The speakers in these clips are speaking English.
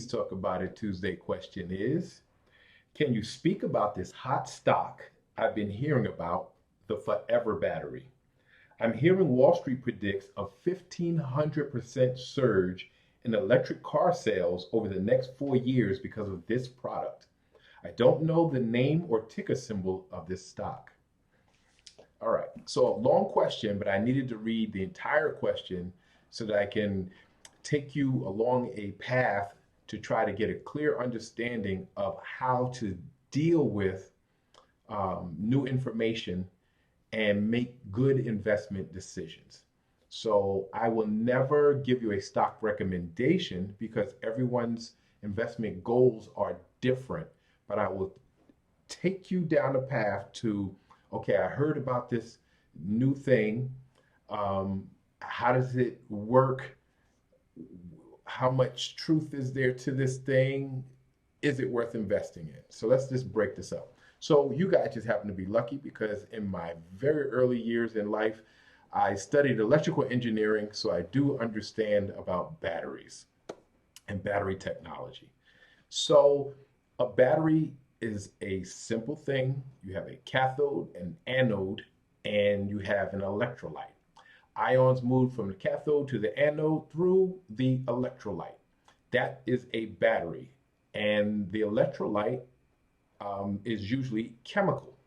Please Talk About It Tuesday question is, can you speak about this hot stock I've been hearing about, the Forever battery? I'm hearing Wall Street predicts a 1,500% surge in electric car sales over the next 4 years because of this product. I don't know the name or ticker symbol of this stock. All right, so a long question, but I needed to read the entire question so that I can take you along a path to try to get a clear understanding of how to deal with new information and make good investment decisions. So I will never give you a stock recommendation because everyone's investment goals are different, but I will take you down a path to, okay, I heard about this new thing. How does it work? How much truth is there to this thing? Is it worth investing in? So let's just break this up. So you guys just happen to be lucky because in my very early years in life, I studied electrical engineering, so I do understand about batteries and battery technology. So a battery is a simple thing. You have a cathode, an anode, and you have an electrolyte. Ions move from the cathode to the anode through the electrolyte. That is a battery. And the electrolyte is usually chemical.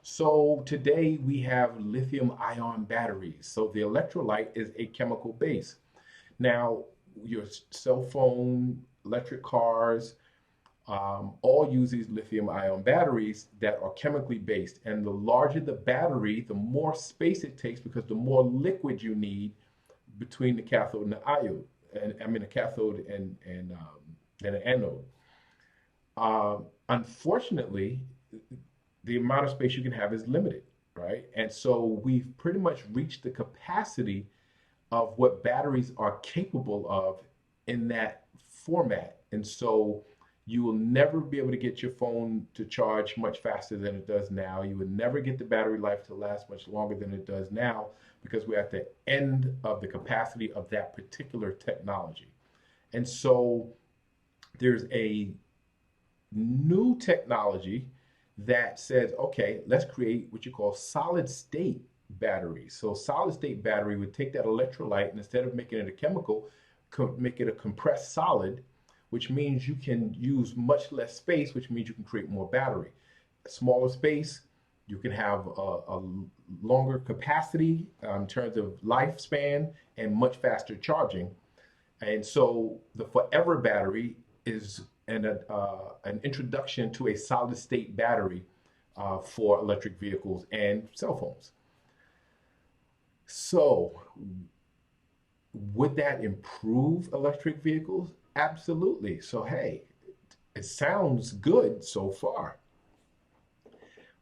So today we have lithium ion batteries. So the electrolyte is a chemical base. Now, your cell phone, electric cars, all use these lithium ion batteries that are chemically based. And the larger the battery, the more space it takes because the more liquid you need between the cathode and the iode, and I mean the cathode and the anode. Unfortunately, the amount of space you can have is limited, right? And so we've pretty much reached the capacity of what batteries are capable of in that format. And so you will never be able to get your phone to charge much faster than it does now. You would never get the battery life to last much longer than it does now because we're at the end of the capacity of that particular technology. And so there's a new technology that says, okay, let's create what you call solid state batteries. So solid state battery would take that electrolyte and instead of making it a chemical, make it a compressed solid, which means you can use much less space, which means you can create more battery. Smaller space, you can have a longer capacity in terms of lifespan and much faster charging. And so the Forever battery is an introduction to a solid state battery for electric vehicles and cell phones. So would that improve electric vehicles? Absolutely. So, hey, it sounds good so far.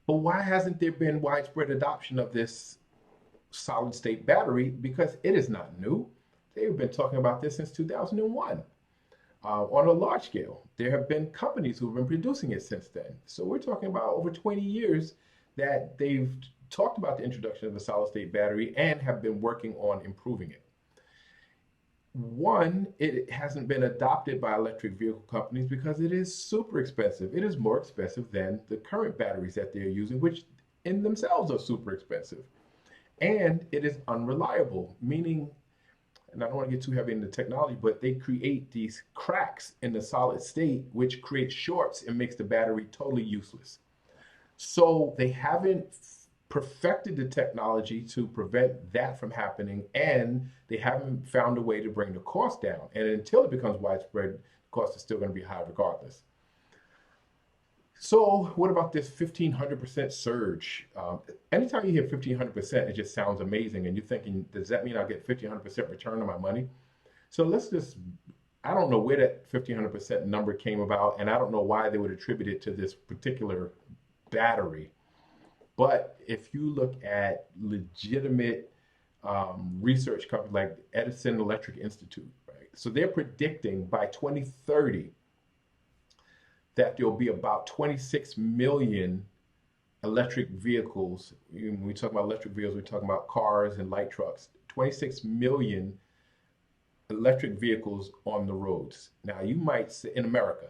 But why hasn't there been widespread adoption of this solid state battery? Because it is not new. They've been talking about this since 2001 on a large scale. There have been companies who have been producing it since then. So we're talking about over 20 years that they've talked about the introduction of the solid state battery and have been working on improving it. One, it hasn't been adopted by electric vehicle companies because it is super expensive. It is more expensive than the current batteries that they're using, which in themselves are super expensive. And it is unreliable, meaning, and I don't want to get too heavy into technology, but they create these cracks in the solid state, which create shorts and makes the battery totally useless. So they haven't perfected the technology to prevent that from happening, and they haven't found a way to bring the cost down. And until it becomes widespread, the cost is still going to be high regardless. So what about this 1,500% surge? Anytime you hear 1,500%, it just sounds amazing, and you're thinking, does that mean I'll get 1,500% return on my money? So let's just, I don't know where that 1,500% number came about, and I don't know why they would attribute it to this particular battery. But if you look at legitimate research companies like Edison Electric Institute, right? So they're predicting by 2030 that there'll be about 26 million electric vehicles. When we talk about electric vehicles, we're talking about cars and light trucks. 26 million electric vehicles on the roads. Now, you might say in America,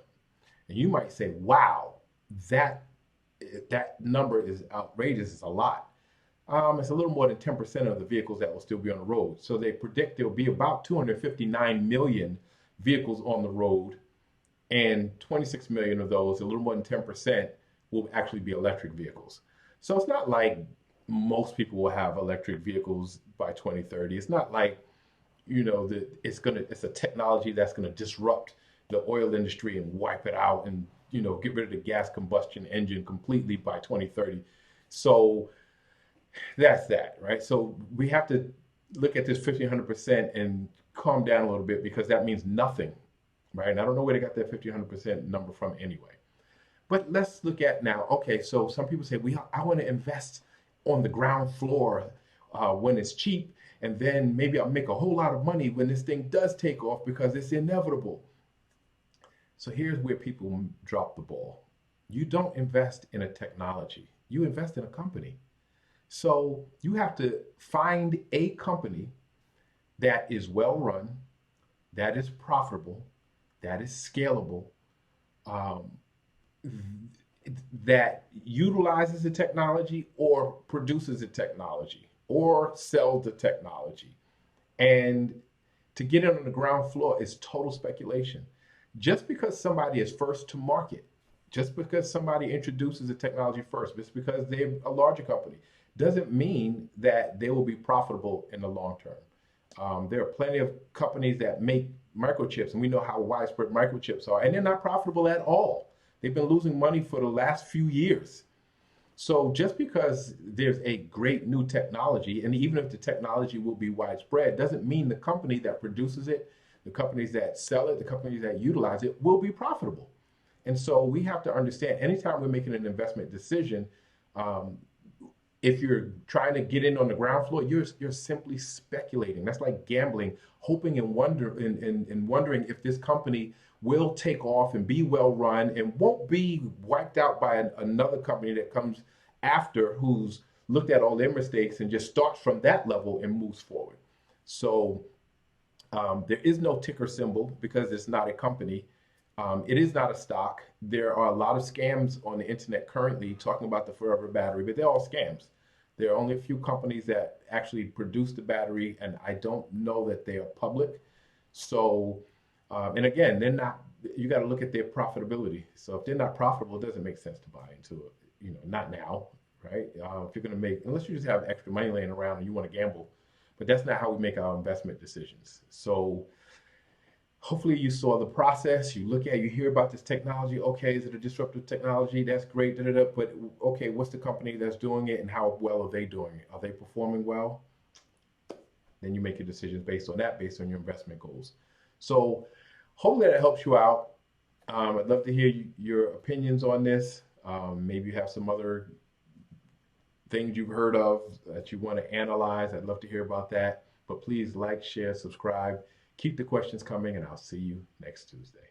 and you might say, wow, that that number is outrageous. It's a lot. It's a little more than 10% of the vehicles that will still be on the road. So they predict there will be about 259 million vehicles on the road, and 26 million of those, a little more than 10%, will actually be electric vehicles. So it's not like most people will have electric vehicles by 2030. It's not like, that it's a technology that's gonna disrupt the oil industry and wipe it out and get rid of the gas combustion engine completely by 2030. So that's that, right? So we have to look at this 1,500% and calm down a little bit, because that means nothing, right? And I don't know where they got that 1,500% number from anyway. But let's look at now, okay, so some people say, I want to invest on the ground floor when it's cheap, and then maybe I'll make a whole lot of money when this thing does take off because it's inevitable. So here's where people drop the ball. You don't invest in a technology, you invest in a company. So you have to find a company that is well run, that is profitable, that is scalable, um, that utilizes the technology or produces the technology or sells the technology. And to get it on the ground floor is total speculation. Just because somebody is first to market, just because somebody introduces the technology first, just because they're a larger company, doesn't mean that they will be profitable in the long term. There are plenty of companies that make microchips, and we know how widespread microchips are, and they're not profitable at all. They've been losing money for the last few years. So just because there's a great new technology, and even if the technology will be widespread, doesn't mean the company that produces it, the companies that sell it, the companies that utilize it will be profitable. And so we have to understand, anytime we're making an investment decision, if you're trying to get in on the ground floor, you're simply speculating. That's like gambling, hoping and wondering if this company will take off and be well run and won't be wiped out by another company that comes after, who's looked at all their mistakes and just starts from that level and moves forward. So there is no ticker symbol because it's not a company. It is not a stock. There are a lot of scams on the internet currently talking about the forever battery, but they're all scams. There are only a few companies that actually produce the battery, and I don't know that they are public. So, and again, they're not, you got to look at their profitability. So if they're not profitable, it doesn't make sense to buy into it, not now, right? If you're going to make, unless you just have extra money laying around and you want to gamble, but that's not how we make our investment decisions. So hopefully you saw the process. You hear about this technology. Okay, is it a disruptive technology? That's great. But okay, what's the company that's doing it, and how well are they doing it? Are they performing well? Then you make your decisions based on that, based on your investment goals. So hopefully that helps you out. I'd love to hear your opinions on this. Maybe you have some other things you've heard of that you want to analyze. I'd love to hear about that. But please like, share, subscribe. Keep the questions coming, and I'll see you next Tuesday.